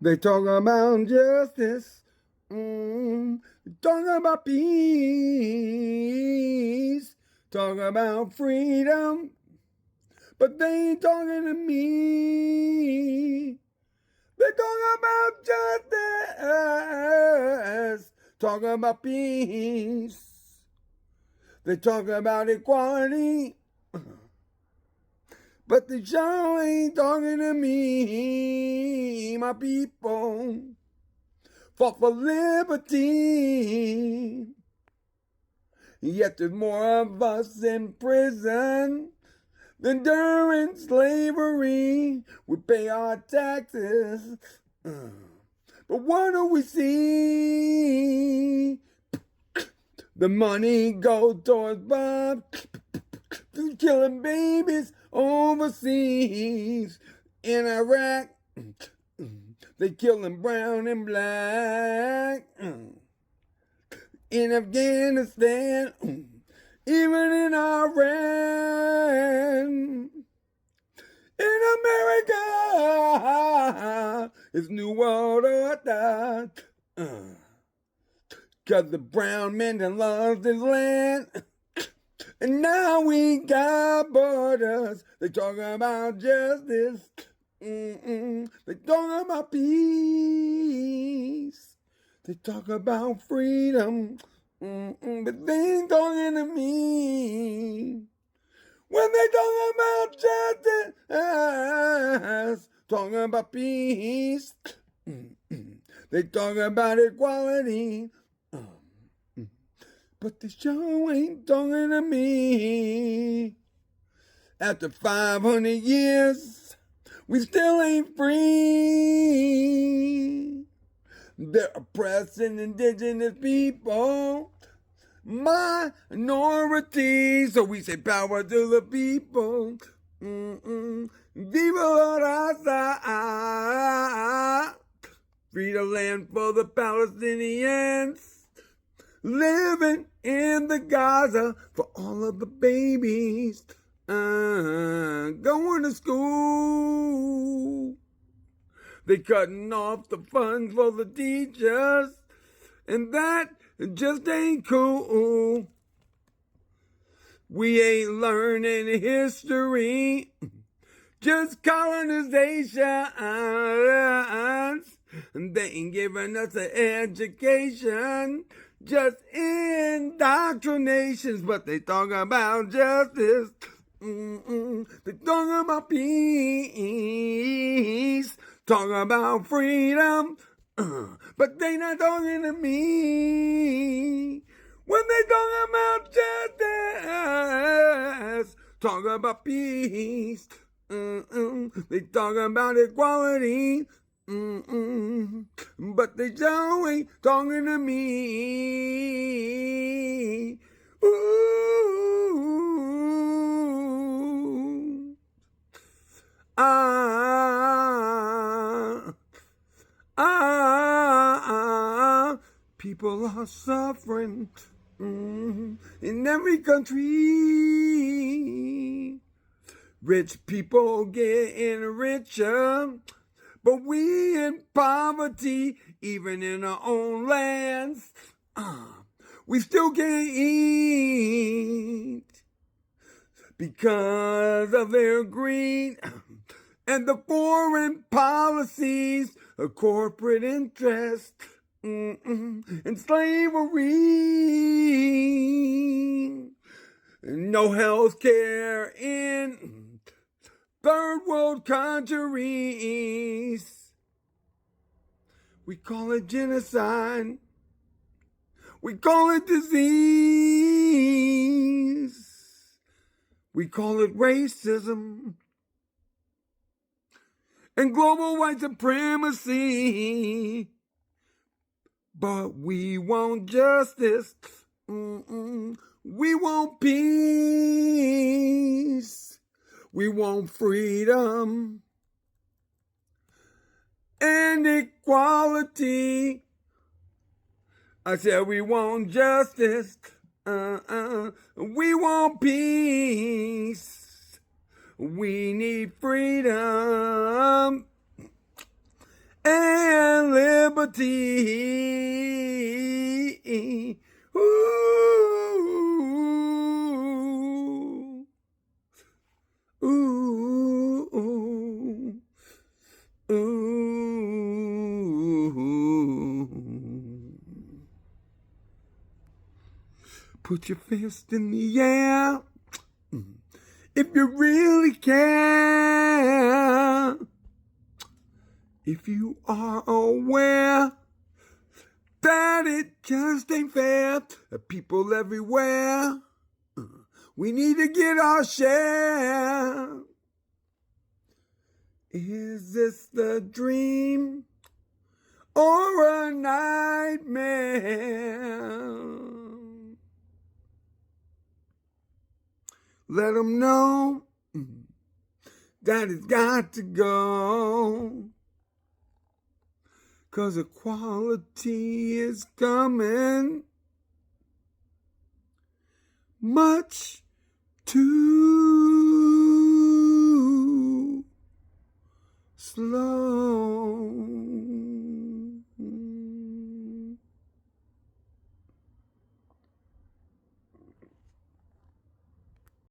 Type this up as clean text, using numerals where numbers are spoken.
They talk about justice. Talk about peace. Talk about freedom. But they ain't talking to me. They talk about justice. Talk about peace. They talk about equality. But they sure ain't talking to me. My people fought for liberty. Yet there's more of us in prison than during slavery. We pay our taxes. But what do we see? The money goes towards Bob, killing babies overseas. In Iraq, they killing brown and black. In Afghanistan, even in Iran. In America, it's New World Order. 'Cause the brown man that loves his land. And now we got borders. They talk about justice. They talk about peace. They talk about freedom. But they ain't talking to me. When they talk about justice, talking about peace. They talk about equality. But they sure ain't talking to me. After 500 years, we still ain't free. They're oppressing indigenous people, minorities. So we say power to the people. Viva la raza. Free the land for the Palestinians. Living in the Gaza for all of the babies going to school. They cutting off the funds for the teachers, and that just ain't cool. We ain't learning history, just colonizations. They ain't giving us an education, just indoctrinations. But they talk about justice. They talk about peace. Talk about freedom. But they not talking to me. When they talk about justice, talk about peace. They talk about equality. But they sure ain't talking to me. Ooh. People are suffering in every country. Rich people getting richer, but we in poverty, even in our own lands. We still can't eat because of their greed and the foreign policies of corporate interest and slavery. No health care in third world countries. We call it genocide. We call it disease. We call it racism and global white supremacy. But we want justice. We want peace. We want freedom and equality. I said we want justice. We want peace. We need freedom and liberty. Ooh, ooh, ooh, ooh. Put your fist in the air if you really care. If you are aware that it just ain't fair, people everywhere, we need to get our share. Is this the dream or a nightmare? Let them know that it's got to go, 'cause equality is coming much